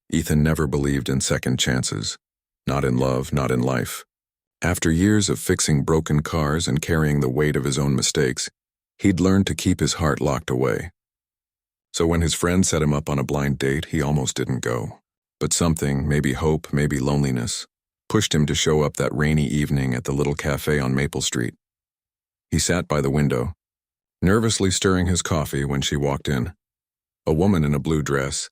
Ethan never believed in second chances. Not in love, not in life. After years of fixing broken cars and carrying the weight of his own mistakes, he'd learned to keep his heart locked away. So when his friend set him up on a blind date, he almost didn't go. But something, maybe hope, maybe loneliness, pushed him to show up that rainy evening at the little café on Maple Street. He sat by the window, nervously stirring his coffee when she walked in. A woman in a blue dress,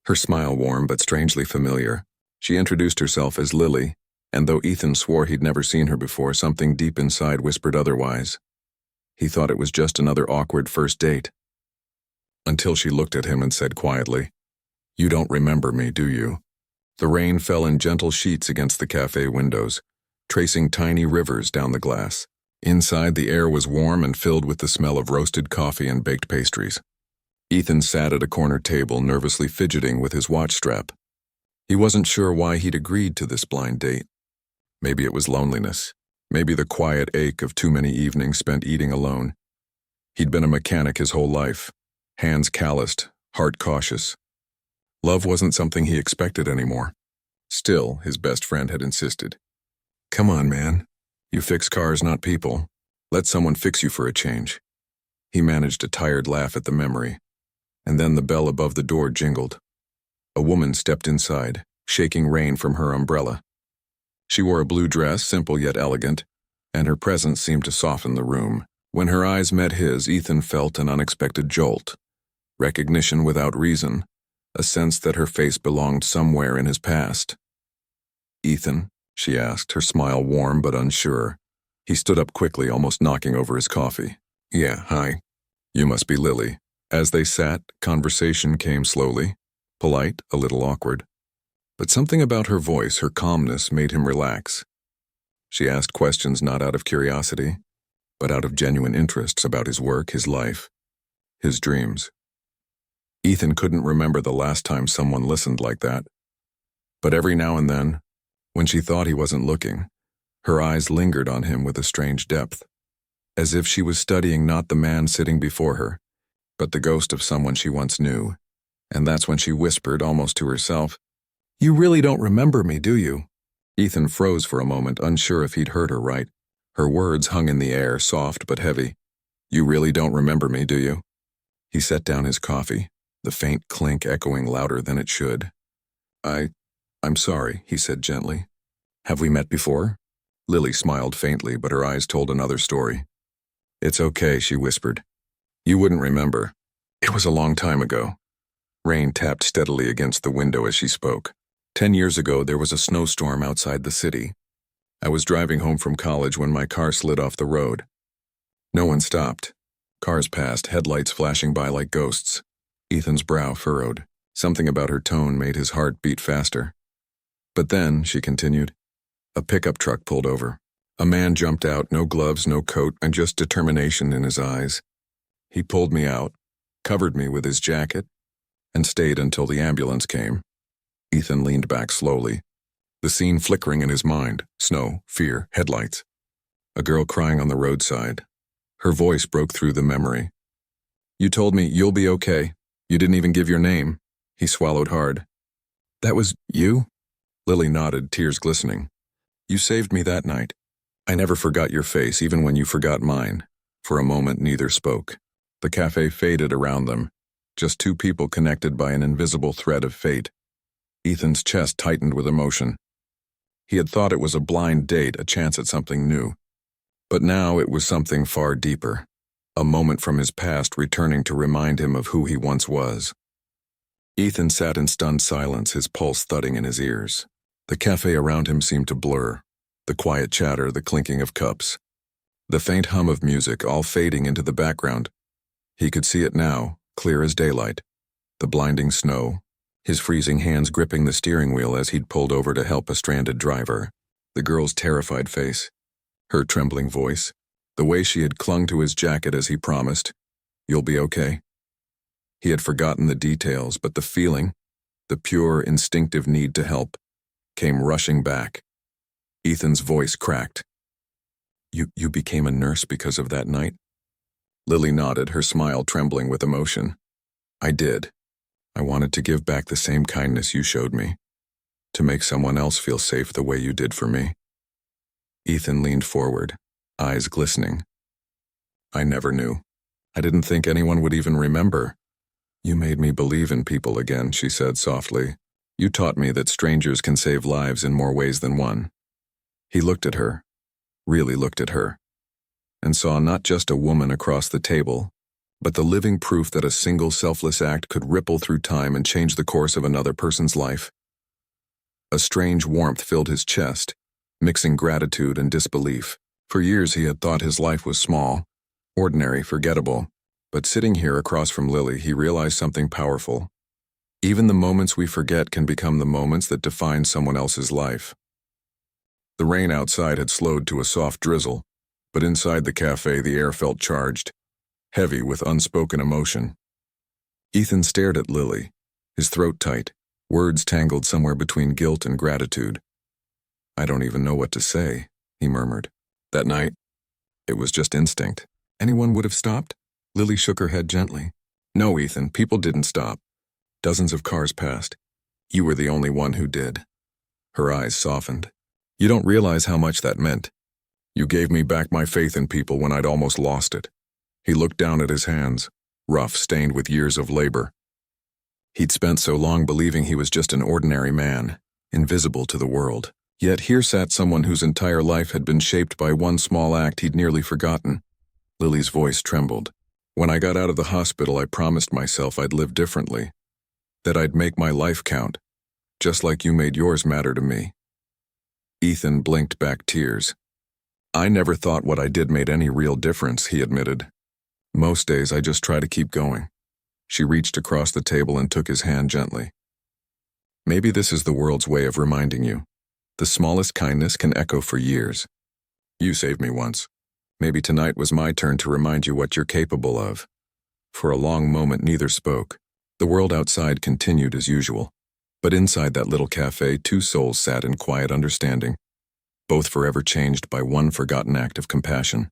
her smile warm but strangely familiar. She introduced herself as Lily, and though Ethan swore he'd never seen her before, something deep inside whispered otherwise. He thought it was just another awkward first date. Until she looked at him and said quietly, "You don't remember me, do you?" The rain fell in gentle sheets against the cafe windows, tracing tiny rivers down the glass. Inside, the air was warm and filled with the smell of roasted coffee and baked pastries. Ethan sat at a corner table, nervously fidgeting with his watch strap. He wasn't sure why he'd agreed to this blind date. Maybe it was loneliness. Maybe the quiet ache of too many evenings spent eating alone. He'd been a mechanic his whole life, hands calloused, heart cautious. Love wasn't something he expected anymore. Still, his best friend had insisted. "Come on, man. You fix cars, not people. Let someone fix you for a change." He managed a tired laugh at the memory, and then the bell above the door jingled. A woman stepped inside, shaking rain from her umbrella. She wore a blue dress, simple yet elegant, and her presence seemed to soften the room. When her eyes met his, Ethan felt an unexpected jolt. Recognition without reason, a sense that her face belonged somewhere in his past. "Ethan?" she asked, her smile warm but unsure. He stood up quickly, almost knocking over his coffee. "Yeah, hi. You must be Lily." As they sat, conversation came slowly, polite, a little awkward. But something about her voice, her calmness, made him relax. She asked questions not out of curiosity, but out of genuine interests about his work, his life, his dreams. Ethan couldn't remember the last time someone listened like that. But every now and then, when she thought he wasn't looking, her eyes lingered on him with a strange depth, as if she was studying not the man sitting before her, but the ghost of someone she once knew. And that's when she whispered, almost to herself, "You really don't remember me, do you?" Ethan froze for a moment, unsure if he'd heard her right. Her words hung in the air, soft but heavy. "You really don't remember me, do you?" He set down his coffee, the faint clink echoing louder than it should. I'm sorry," he said gently. "Have we met before?" Lily smiled faintly, but her eyes told another story. "It's okay," she whispered. "You wouldn't remember. It was a long time ago." Rain tapped steadily against the window as she spoke. 10 years ago, there was a snowstorm outside the city. I was driving home from college when my car slid off the road. No one stopped. Cars passed, headlights flashing by like ghosts. Ethan's brow furrowed. Something about her tone made his heart beat faster. "But then," she continued, "a pickup truck pulled over. A man jumped out, no gloves, no coat, and just determination in his eyes. He pulled me out, covered me with his jacket, and stayed until the ambulance came." Ethan leaned back slowly, the scene flickering in his mind. Snow, fear, headlights. A girl crying on the roadside. Her voice broke through the memory. "You told me you'll be okay. You didn't even give your name." He swallowed hard. "That was you?" Lily nodded, tears glistening. "You saved me that night. I never forgot your face, even when you forgot mine." For a moment, neither spoke. The cafe faded around them, just two people connected by an invisible thread of fate. Ethan's chest tightened with emotion. He had thought it was a blind date, a chance at something new. But now it was something far deeper, a moment from his past returning to remind him of who he once was. Ethan sat in stunned silence, his pulse thudding in his ears. The cafe around him seemed to blur, the quiet chatter, the clinking of cups, the faint hum of music, all fading into the background. He could see it now, clear as daylight. The blinding snow, his freezing hands gripping the steering wheel as he'd pulled over to help a stranded driver. The girl's terrified face, her trembling voice, the way she had clung to his jacket as he promised, "You'll be okay." He had forgotten the details, but the feeling, the pure, instinctive need to help, came rushing back. Ethan's voice cracked. You became a nurse because of that night?" Lily nodded, her smile trembling with emotion. "I did. I wanted to give back the same kindness you showed me, to make someone else feel safe the way you did for me. Ethan leaned forward, eyes glistening. I never knew. I didn't think anyone would even remember. You made me believe in people again, she said softly. You taught me that strangers can save lives in more ways than one. He looked at her, really looked at her, and saw not just a woman across the table, but the living proof that a single selfless act could ripple through time and change the course of another person's life. A strange warmth filled his chest, mixing gratitude and disbelief. For years he had thought his life was small, ordinary, forgettable, but sitting here across from Lily, he realized something powerful. Even the moments we forget can become the moments that define someone else's life. The rain outside had slowed to a soft drizzle, but inside the cafe the air felt charged, heavy with unspoken emotion. Ethan stared at Lily, his throat tight, words tangled somewhere between guilt and gratitude. I don't even know what to say, he murmured. That night, it was just instinct. Anyone would have stopped? Lily shook her head gently. No, Ethan, people didn't stop. Dozens of cars passed. You were the only one who did. Her eyes softened. You don't realize how much that meant. You gave me back my faith in people when I'd almost lost it. He looked down at his hands, rough, stained with years of labor. He'd spent so long believing he was just an ordinary man, invisible to the world. Yet here sat someone whose entire life had been shaped by one small act he'd nearly forgotten. Lily's voice trembled. When I got out of the hospital, I promised myself I'd live differently, that I'd make my life count, just like you made yours matter to me. Ethan blinked back tears. I never thought what I did made any real difference, he admitted. Most days I just try to keep going. She reached across the table and took his hand gently. Maybe this is the world's way of reminding you. The smallest kindness can echo for years. You saved me once. Maybe tonight was my turn to remind you what you're capable of. For a long moment neither spoke. The world outside continued as usual. But inside that little cafe, two souls sat in quiet understanding, both forever changed by one forgotten act of compassion.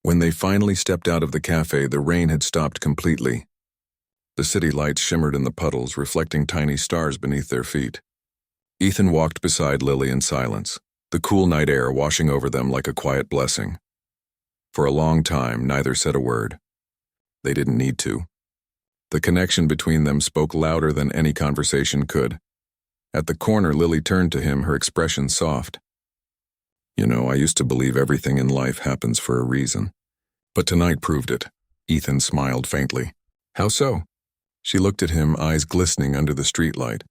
When they finally stepped out of the cafe, the rain had stopped completely. The city lights shimmered in the puddles, reflecting tiny stars beneath their feet. Ethan walked beside Lily in silence, the cool night air washing over them like a quiet blessing. For a long time, neither said a word. They didn't need to. The connection between them spoke louder than any conversation could. At the corner, Lily turned to him, her expression soft. You know, I used to believe everything in life happens for a reason. But tonight proved it. Ethan smiled faintly. How so? She looked at him, eyes glistening under the streetlight.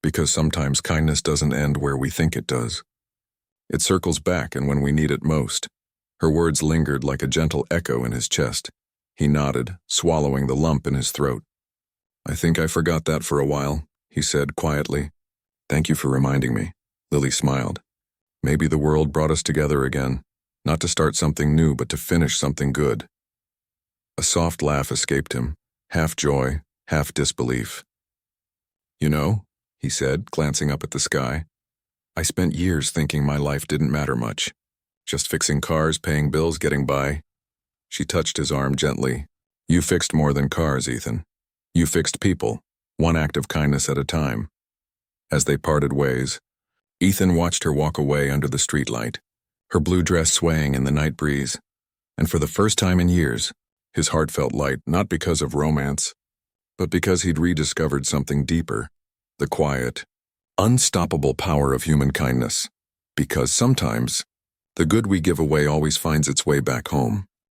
Because sometimes kindness doesn't end where we think it does. It circles back, and when we need it most. Her words lingered like a gentle echo in his chest. He nodded, swallowing the lump in his throat. I think I forgot that for a while, he said quietly. Thank you for reminding me. Lily smiled. Maybe the world brought us together again, not to start something new, but to finish something good. A soft laugh escaped him, half joy, half disbelief. You know, he said, glancing up at the sky, I spent years thinking my life didn't matter much. Just fixing cars, paying bills, getting by. She touched his arm gently. You fixed more than cars, Ethan. You fixed people, one act of kindness at a time. As they parted ways, Ethan watched her walk away under the streetlight, her blue dress swaying in the night breeze. And for the first time in years, his heart felt light, not because of romance, but because he'd rediscovered something deeper, the quiet, unstoppable power of human kindness. Because sometimes, the good we give away always finds its way back home.